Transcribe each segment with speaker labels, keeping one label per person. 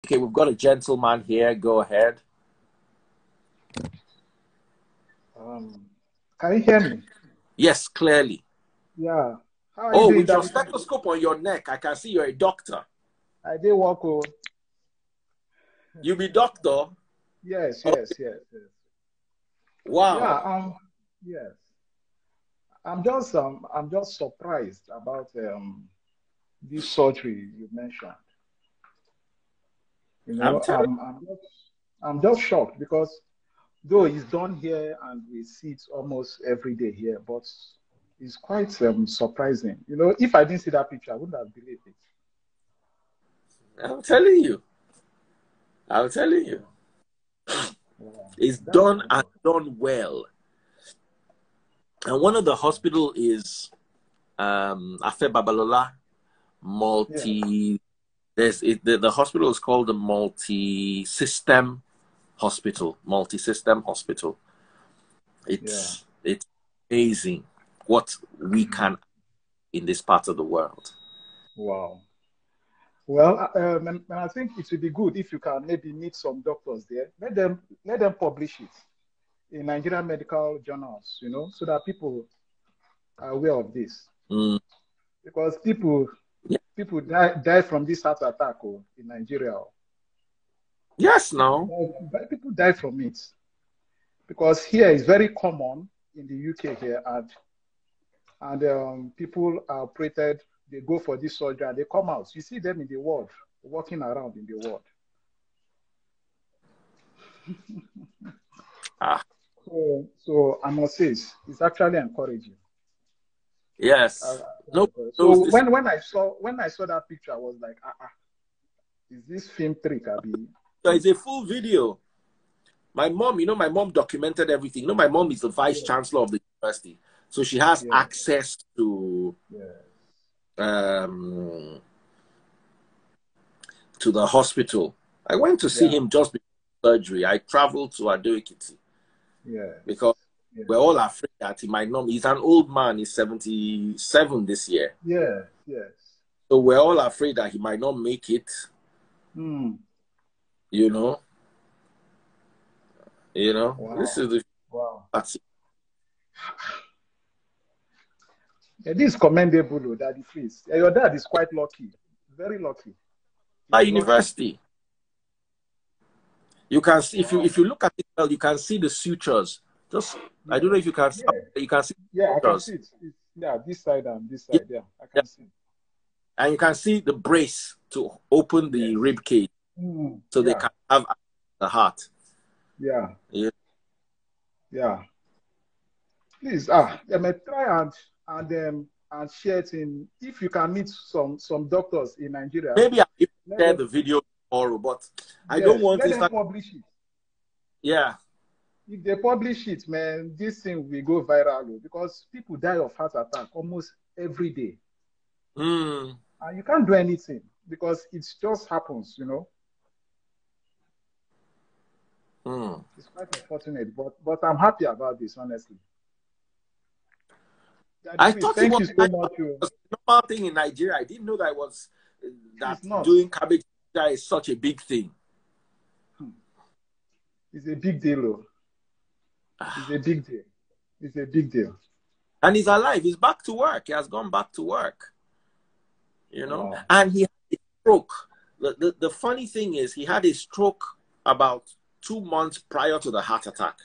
Speaker 1: Okay, we've got a gentleman here. Go ahead.
Speaker 2: Can you hear me?
Speaker 1: Yes, clearly.
Speaker 2: Yeah. How are you
Speaker 1: Oh,
Speaker 2: doing,
Speaker 1: with your
Speaker 2: Daddy?
Speaker 1: stethoscope on your neck, I can see you're a doctor.
Speaker 2: I did walk. Oh.
Speaker 1: You be doctor?
Speaker 2: Yes,
Speaker 1: Oh,
Speaker 2: yes, yes, yes. Yeah.
Speaker 1: wow.
Speaker 2: Yes. I'm just surprised about this surgery you mentioned. You
Speaker 1: I'm
Speaker 2: know,
Speaker 1: telling
Speaker 2: I'm just shocked because though it's done here and we see it almost every day here, but it's quite surprising. You know, if I didn't see that picture, I wouldn't have believed it.
Speaker 1: I'm telling you. I'm telling you.
Speaker 2: Wow.
Speaker 1: It's
Speaker 2: That's
Speaker 1: done and
Speaker 2: wonderful.
Speaker 1: done well. And one of the hospital is Afe Babalola
Speaker 2: Yeah.
Speaker 1: multi. The hospital is called the multi-system hospital. Multi-system hospital.
Speaker 2: Yeah.
Speaker 1: It's amazing what we can in this part of the world.
Speaker 2: Wow. Well, and I think it would be good if you can maybe meet some doctors there. Let them publish it in Nigerian medical journals, you know, so that people are aware of this.
Speaker 1: Mm.
Speaker 2: Because people die from this heart attack in Nigeria.
Speaker 1: Yes, no.
Speaker 2: People die from it. Because here is very common in the UK here, and people are operated, they go for this surgery and they come out. You see them in the ward, walking around in the ward.
Speaker 1: Ah,
Speaker 2: So I must say it's actually encouraging.
Speaker 1: yes. No
Speaker 2: So
Speaker 1: knows this.
Speaker 2: when I saw that picture, I was like, is this film trick, Abi?
Speaker 1: So it's a full video. My mom, my mom documented everything. My mom is the vice
Speaker 2: Yeah,
Speaker 1: chancellor of the university, so she has
Speaker 2: yeah,
Speaker 1: access
Speaker 2: yeah,
Speaker 1: um, to the hospital. I went to see
Speaker 2: yeah,
Speaker 1: him just before surgery. I traveled to Ado-Ekiti
Speaker 2: yes,
Speaker 1: because
Speaker 2: yeah,
Speaker 1: we're all afraid that he might not. He's an old man. He's 77 this year.
Speaker 2: yes, yes.
Speaker 1: So we're all afraid that he might not make it,
Speaker 2: Hmm.
Speaker 1: you know. This
Speaker 2: Wow,
Speaker 1: is the
Speaker 2: wow.
Speaker 1: that's it.
Speaker 2: Yeah, this is commendable, Daddy. Please, yeah, your dad is quite lucky, very lucky.
Speaker 1: At
Speaker 2: He's lucky.
Speaker 1: university. You can see
Speaker 2: Wow.
Speaker 1: if you look at it well, you can see the sutures. Just I don't know
Speaker 2: Yes.
Speaker 1: if you can see,
Speaker 2: Yeah.
Speaker 1: you can see
Speaker 2: Yeah, I can
Speaker 1: sutures.
Speaker 2: see it. Yeah, this side and this
Speaker 1: Yeah,
Speaker 2: side. Yeah, I
Speaker 1: yeah.
Speaker 2: can see.
Speaker 1: And you can see the brace to open the
Speaker 2: Yes.
Speaker 1: rib cage so they
Speaker 2: Yeah.
Speaker 1: can have the heart.
Speaker 2: Yeah.
Speaker 1: Yeah.
Speaker 2: Yeah. Please, yeah, may try and share it in. If you can meet some doctors in Nigeria,
Speaker 1: Maybe I will
Speaker 2: let
Speaker 1: share
Speaker 2: them.
Speaker 1: the video tomorrow, but I don't
Speaker 2: Yes,
Speaker 1: want
Speaker 2: let them
Speaker 1: Instagram.
Speaker 2: publish it.
Speaker 1: Yeah.
Speaker 2: If they publish it, man, this thing will go viral because people die of heart attack almost every day,
Speaker 1: Mm.
Speaker 2: and you can't do anything because it just happens. You know,
Speaker 1: Mm.
Speaker 2: it's quite unfortunate, but I'm happy about this, honestly. Daddy,
Speaker 1: I
Speaker 2: please,
Speaker 1: thought it
Speaker 2: thank
Speaker 1: was
Speaker 2: you
Speaker 1: I
Speaker 2: so
Speaker 1: thought
Speaker 2: much.
Speaker 1: it was a normal thing in Nigeria. I didn't know that it was that
Speaker 2: It's not.
Speaker 1: doing cabbage is such a big thing.
Speaker 2: It's a big deal, though. It's a big deal. It's a big deal.
Speaker 1: And he's alive. He's back to work. He has gone back to work.
Speaker 2: Wow.
Speaker 1: And he had a stroke. The funny thing is, he had a stroke about 2 months prior to the heart attack.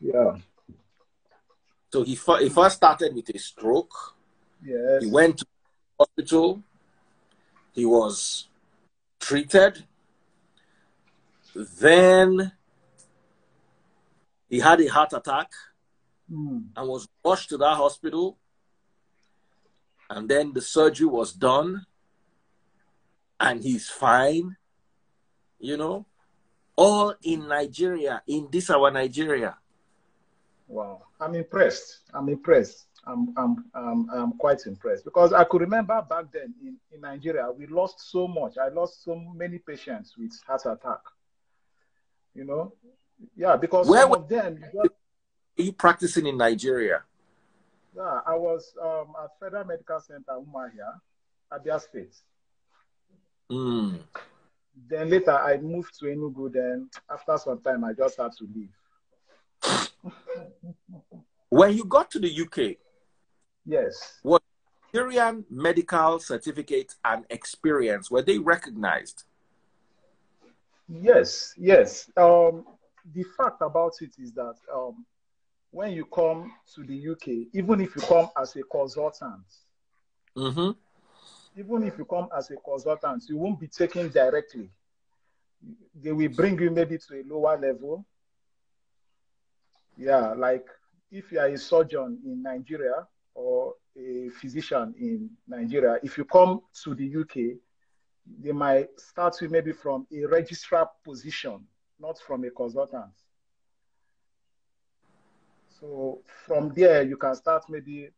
Speaker 2: Yeah.
Speaker 1: So he first started with a stroke. He
Speaker 2: Yes.
Speaker 1: went to the hospital. He was treated. Then he had a heart attack and was rushed to that hospital. And then the surgery was done. And he's fine. All in Nigeria, in this our Nigeria.
Speaker 2: Wow. I'm impressed. I'm impressed. I'm quite impressed because I could remember back then in Nigeria, we lost so much. I lost so many patients with heart attack. You know? Yeah, because
Speaker 1: Where
Speaker 2: some
Speaker 1: were
Speaker 2: of them,
Speaker 1: you practicing in Nigeria?
Speaker 2: yeah, I was at Federal Medical Center, Umahia, Abia State.
Speaker 1: Mm.
Speaker 2: Then later I moved to Enugu. Then after some time, I just had to leave.
Speaker 1: When you got to the UK,
Speaker 2: Yes.
Speaker 1: what Nigerian medical certificate and experience, were they recognized?
Speaker 2: Yes, yes. The fact about it is that when you come to the UK, even if you come as a consultant,
Speaker 1: Mm-hmm.
Speaker 2: even if you come as a consultant, you won't be taken directly. They will bring you maybe to a lower level. Yeah, like if you are a surgeon in Nigeria or a physician in Nigeria, if you come to the UK, they might start you maybe from a registrar position, not from a consultant. So from there, you can start maybe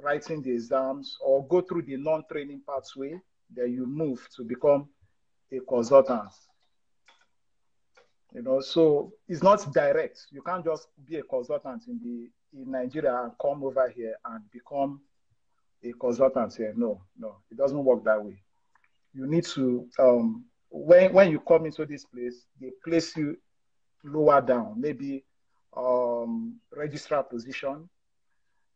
Speaker 2: writing the exams or go through the non-training pathway. Then you move to become a consultant. You know, so it's not direct. You can't just be a consultant in Nigeria and come over here and become a consultant here. No, no, it doesn't work that way. You need to when you come into this place, they place you lower down, maybe registrar position.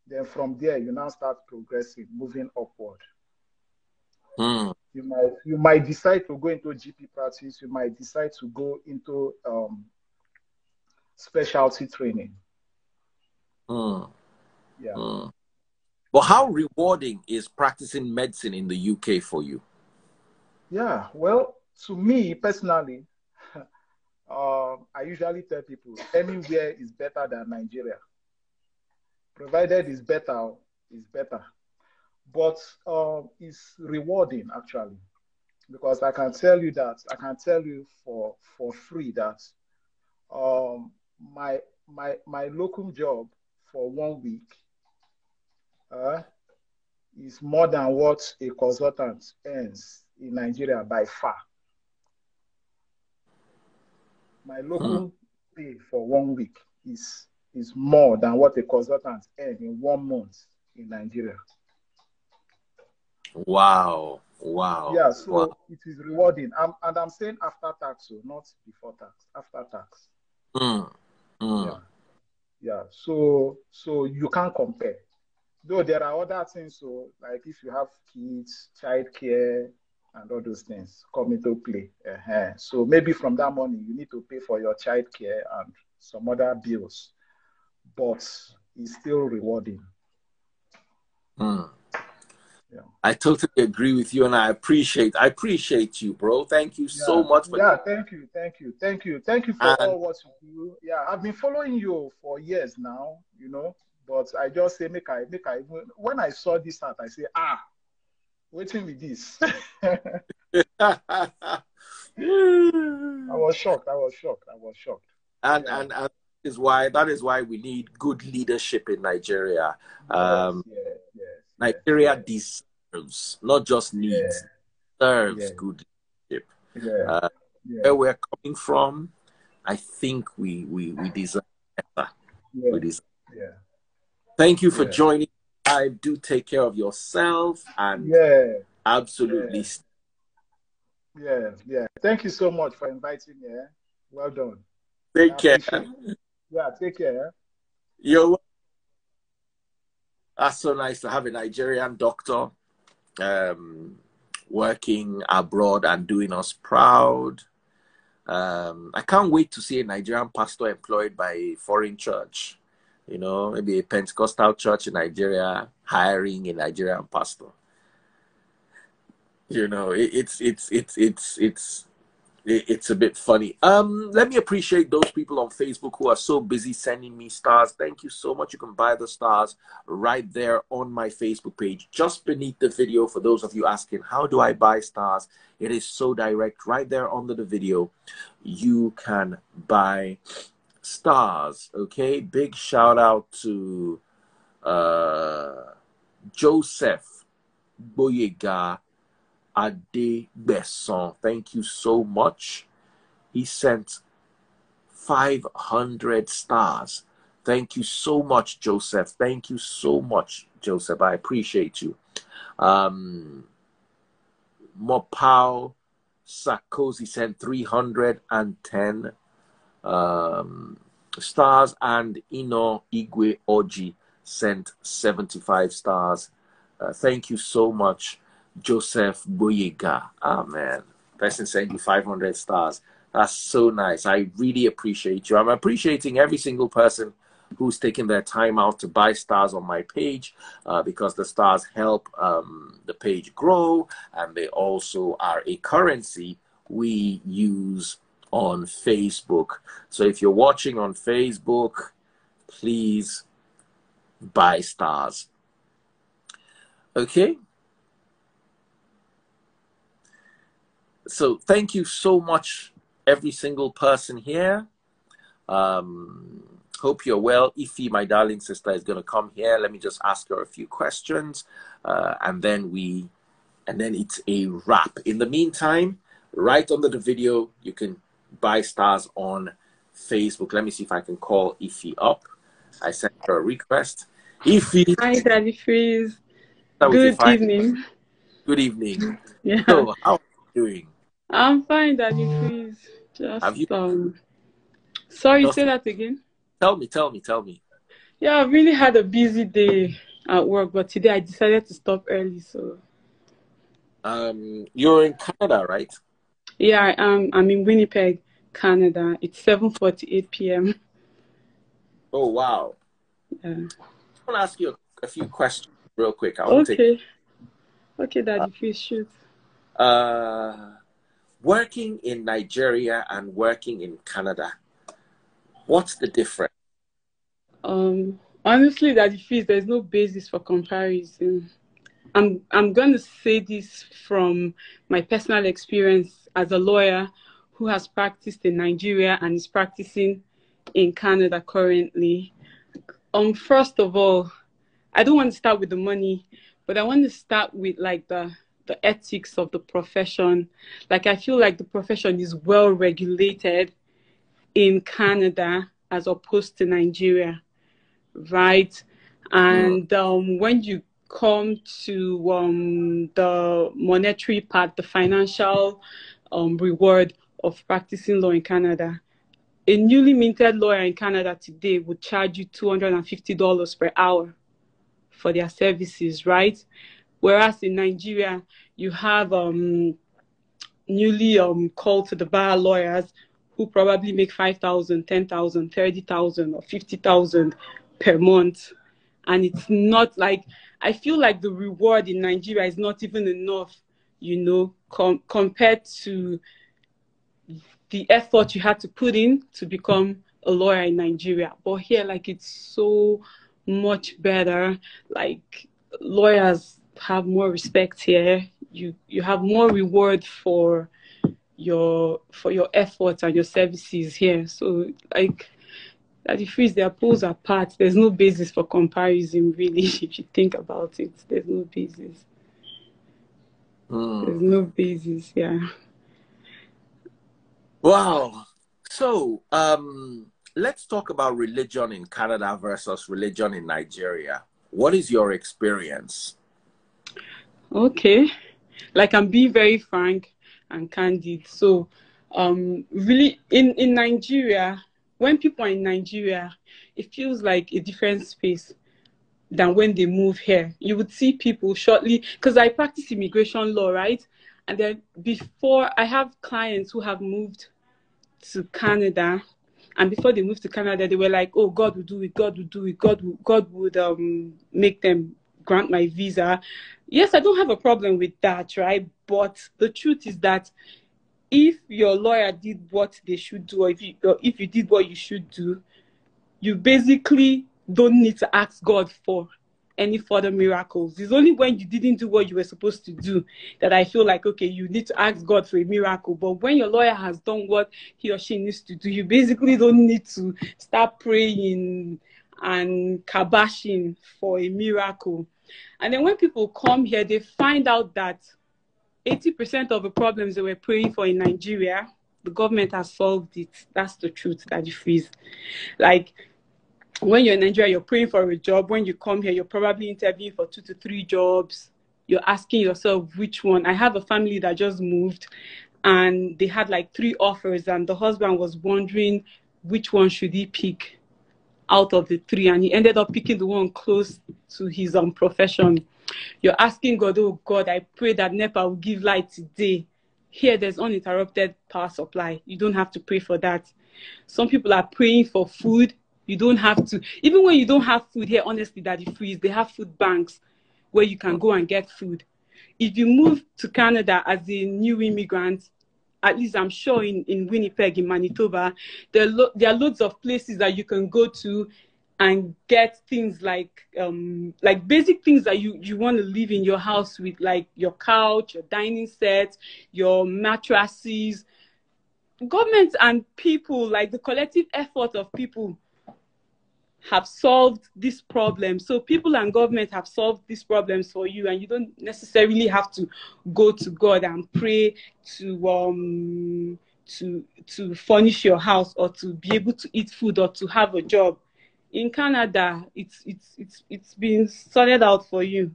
Speaker 2: Then from there, you now start progressing, moving upward.
Speaker 1: Mm.
Speaker 2: You might decide to go into GP practice. You might decide to go into specialty training.
Speaker 1: Mm.
Speaker 2: Yeah.
Speaker 1: Mm. But how rewarding is practicing medicine in the UK for you?
Speaker 2: Yeah. Well, to me personally, I usually tell people anywhere is better than Nigeria. Provided it's better, it's better. But it's rewarding actually, because I can tell you for free that my locum job for 1 week is more than what a consultant earns in Nigeria by far. My locum pay for 1 week is more than what a consultant earns in 1 month in Nigeria.
Speaker 1: Wow. Wow.
Speaker 2: Yeah, so
Speaker 1: Wow.
Speaker 2: it is rewarding. And I'm saying after tax, so not before tax, after tax.
Speaker 1: Mm. Mm.
Speaker 2: Yeah. Yeah. So you can't compare. Though there are other things, so like if you have kids, childcare, and all those things come into play. So maybe from that money you need to pay for your childcare and some other bills, but it's still rewarding.
Speaker 1: Mm.
Speaker 2: Yeah.
Speaker 1: I totally agree with you, and I appreciate you, bro. Thank you so much for
Speaker 2: Thank you for
Speaker 1: and
Speaker 2: all what you do. Yeah, I've been following you for years now, but I just say make I when I saw this art, I say, waiting with this. I was shocked.
Speaker 1: and
Speaker 2: Yeah.
Speaker 1: and that is why we need good leadership in Nigeria. Nigeria deserves, not just needs, deserves good leadership. Where we're coming from, I think we deserve better. We deserve. Thank you for joining. I do take care of yourself and absolutely.
Speaker 2: Thank you so much for inviting me. Well done.
Speaker 1: Take care.
Speaker 2: Yeah, take care.
Speaker 1: That's so nice to have a Nigerian doctor working abroad and doing us proud. I can't wait to see a Nigerian pastor employed by a foreign church. Maybe a Pentecostal church in Nigeria hiring a Nigerian pastor. It's a bit funny. Let me appreciate those people on Facebook who are so busy sending me stars. Thank you so much. You can buy the stars right there on my Facebook page, just beneath the video. For those of you asking, how do I buy stars? It is so direct. Right there under the video, you can buy stars. Okay, big shout out to Joseph Boyega Ade Besson. Thank you so much. He sent 500 stars. Thank you so much, Joseph. Thank you so much, Joseph. I appreciate you. Mopao Sakosi sent 310 stars, and Ino Igwe Oji sent 75 stars. Thank you so much, Joseph Boyega. Ah, man. Person sent you 500 stars. That's so nice. I really appreciate you. I'm appreciating every single person who's taking their time out to buy stars on my page, because the stars help the page grow, and they also are a currency we use on Facebook. So if you're watching on Facebook, please buy stars. Okay? So thank you so much, every single person here. Hope you're well. Ify, my darling sister, is going to come here. Let me just ask her a few questions, and then it's a wrap. In the meantime, right under the video, you can buy stars on Facebook. Let me see if I can call Ify up. I sent her a request. Ify.
Speaker 3: Hi, Daddy Freeze. Good evening.
Speaker 1: Good evening.
Speaker 3: Yeah.
Speaker 1: So, how are you doing?
Speaker 3: I'm fine, Daddy Freeze. Sorry, say that again.
Speaker 1: Tell me.
Speaker 3: Yeah, I've really had a busy day at work, but today I decided to stop early. So,
Speaker 1: you're in Canada, right?
Speaker 3: Yeah, I'm in Winnipeg, Canada. It's 7:48 p.m.
Speaker 1: Oh, wow.
Speaker 3: Yeah.
Speaker 1: I want to ask you a few questions real quick.
Speaker 3: Okay, Daddy Freeze, shoot.
Speaker 1: Working in Nigeria and working in Canada, what's the difference?
Speaker 3: Honestly, Daddy Freeze, there's no basis for comparison. I'm going to say this from my personal experience as a lawyer who has practiced in Nigeria and is practicing in Canada currently. First of all, I don't want to start with the money, but I want to start with like the ethics of the profession. Like, I feel like the profession is well regulated in Canada as opposed to Nigeria, right? And when you come to the monetary part, the financial reward of practicing law in Canada, a newly minted lawyer in Canada today would charge you $250 per hour for their services, right? Whereas in Nigeria, you have newly called to the bar lawyers who probably make 5,000, 10,000, 30,000, or 50,000 per month. And it's not like, I feel like the reward in Nigeria is not even enough, you know, compared to the effort you had to put in to become a lawyer in Nigeria. But here, like, it's so much better. Like, lawyers have more respect here. You have more reward for your efforts and your services here. So, like, Daddy Freeze, their poles apart. There's no basis for comparison, really. If you think about it, there's no basis. There's no basis, yeah.
Speaker 1: Wow. So, let's talk about religion in Canada versus religion in Nigeria. What is your experience?
Speaker 3: Okay. Like, I'm being very frank and candid. So, really, in Nigeria, when people are in Nigeria, it feels like a different space than when they move here. You would see people shortly, because I practice immigration law, right? And then before, I have clients who have moved to Canada, and before they moved to Canada, they were like, oh, God will do it, God will do it, God would make them grant my visa. Yes, I don't have a problem with that, right? But the truth is that if your lawyer did what they should do, or if you did what you should do, you basically don't need to ask God for any further miracles. It's only when you didn't do what you were supposed to do that I feel like, okay, you need to ask God for a miracle. But when your lawyer has done what he or she needs to do, you basically don't need to start praying and kabashing for a miracle. And then when people come here, they find out that 80% of the problems they were praying for in Nigeria, the government has solved it. That's the truth, Daddy Freeze. Like, when you're in Nigeria, you're praying for a job. When you come here, you're probably interviewing for 2 to 3 jobs. You're asking yourself which one. I have a family that just moved, and they had like 3 offers, and the husband was wondering which one should he pick out of the 3, and he ended up picking the one close to his profession. You're asking God, oh God, I pray that NEPA will give light today. Here, there's uninterrupted power supply. You don't have to pray for that. Some people are praying for food. You don't have to. Even when you don't have food here, honestly, Daddy Freeze, they have food banks where you can go and get food. If you move to Canada as a new immigrant, at least I'm sure in Winnipeg, in Manitoba, there are loads of places that you can go to and get things like basic things that you want to live in your house with, like your couch, your dining set, your mattresses. Government and people, like the collective effort of people, have solved this problem. So people and government have solved these problems for you, and you don't necessarily have to go to God and pray to furnish your house, or to be able to eat food, or to have a job. In Canada, it's been sorted out for you,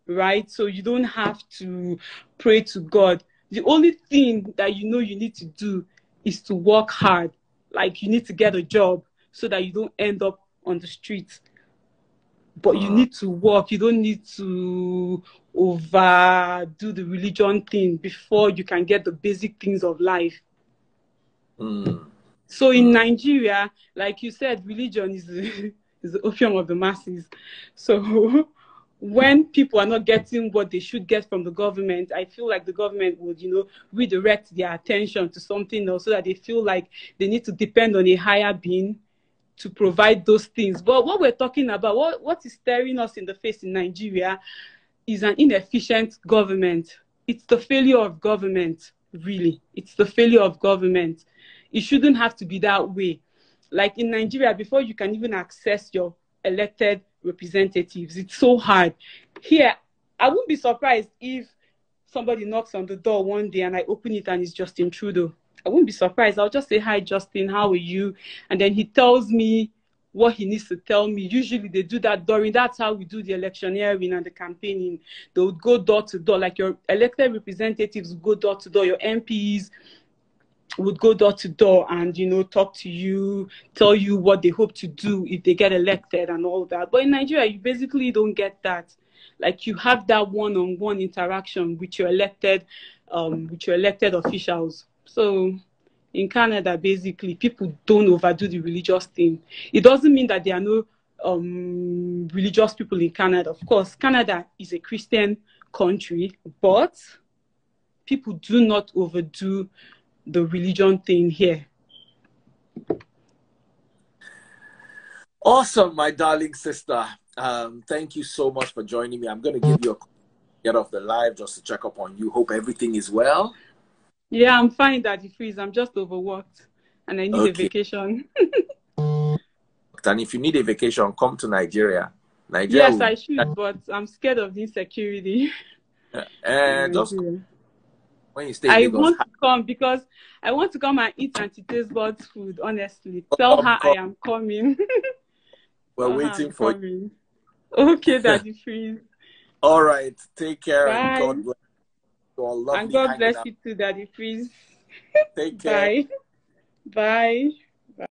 Speaker 3: right? So you don't have to pray to God. The only thing that you need to do is to work hard. Like, you need to get a job so that you don't end up on the streets. But you need to work. You don't need to overdo the religion thing before you can get the basic things of life. So in Nigeria, like you said, religion is the opium of the masses. So when people are not getting what they should get from the government, I feel like the government would, redirect their attention to something else, so that they feel like they need to depend on a higher being to provide those things. But what we're talking about, what is staring us in the face in Nigeria, is an inefficient government. It's the failure of government, really. It's the failure of government. It shouldn't have to be that way. Like in Nigeria, before you can even access your elected representatives, it's so hard. Here, I wouldn't be surprised if somebody knocks on the door one day and I open it and it's Justin Trudeau. I wouldn't be surprised. I'll just say, hi, Justin, how are you? And then he tells me what he needs to tell me. Usually they do that that's how we do the electioneering and the campaigning. They would go door to door, like your elected representatives would go door to door, your MPs would go door to door and, talk to you, tell you what they hope to do if they get elected and all that. But in Nigeria, you basically don't get that. Like, you have that one-on-one interaction with your elected officials. So in Canada, basically, people don't overdo the religious thing. It doesn't mean that there are no religious people in Canada. Of course, Canada is a Christian country, but people do not overdo the religion thing here.
Speaker 1: Awesome, my darling sister. Thank you so much for joining me. I'm going to give you a call, get off the live just to check up on you. Hope everything is well.
Speaker 3: Yeah, I'm fine, Daddy Freeze. I'm just overworked and I need a vacation.
Speaker 1: And if you need a vacation, come to Nigeria.
Speaker 3: Yes, I should, but I'm scared of the insecurity.
Speaker 1: Just when you stay in Lagos,
Speaker 3: want to come because I want to come and eat Auntie Taste Bud's food, honestly. Tell her I am coming.
Speaker 1: We're waiting for you.
Speaker 3: Okay, Daddy Freeze.
Speaker 1: All right. Take care.
Speaker 3: Bye.
Speaker 1: And God bless you all.
Speaker 3: And God bless you too, Daddy Freeze.
Speaker 1: Take care.
Speaker 3: Bye. Bye.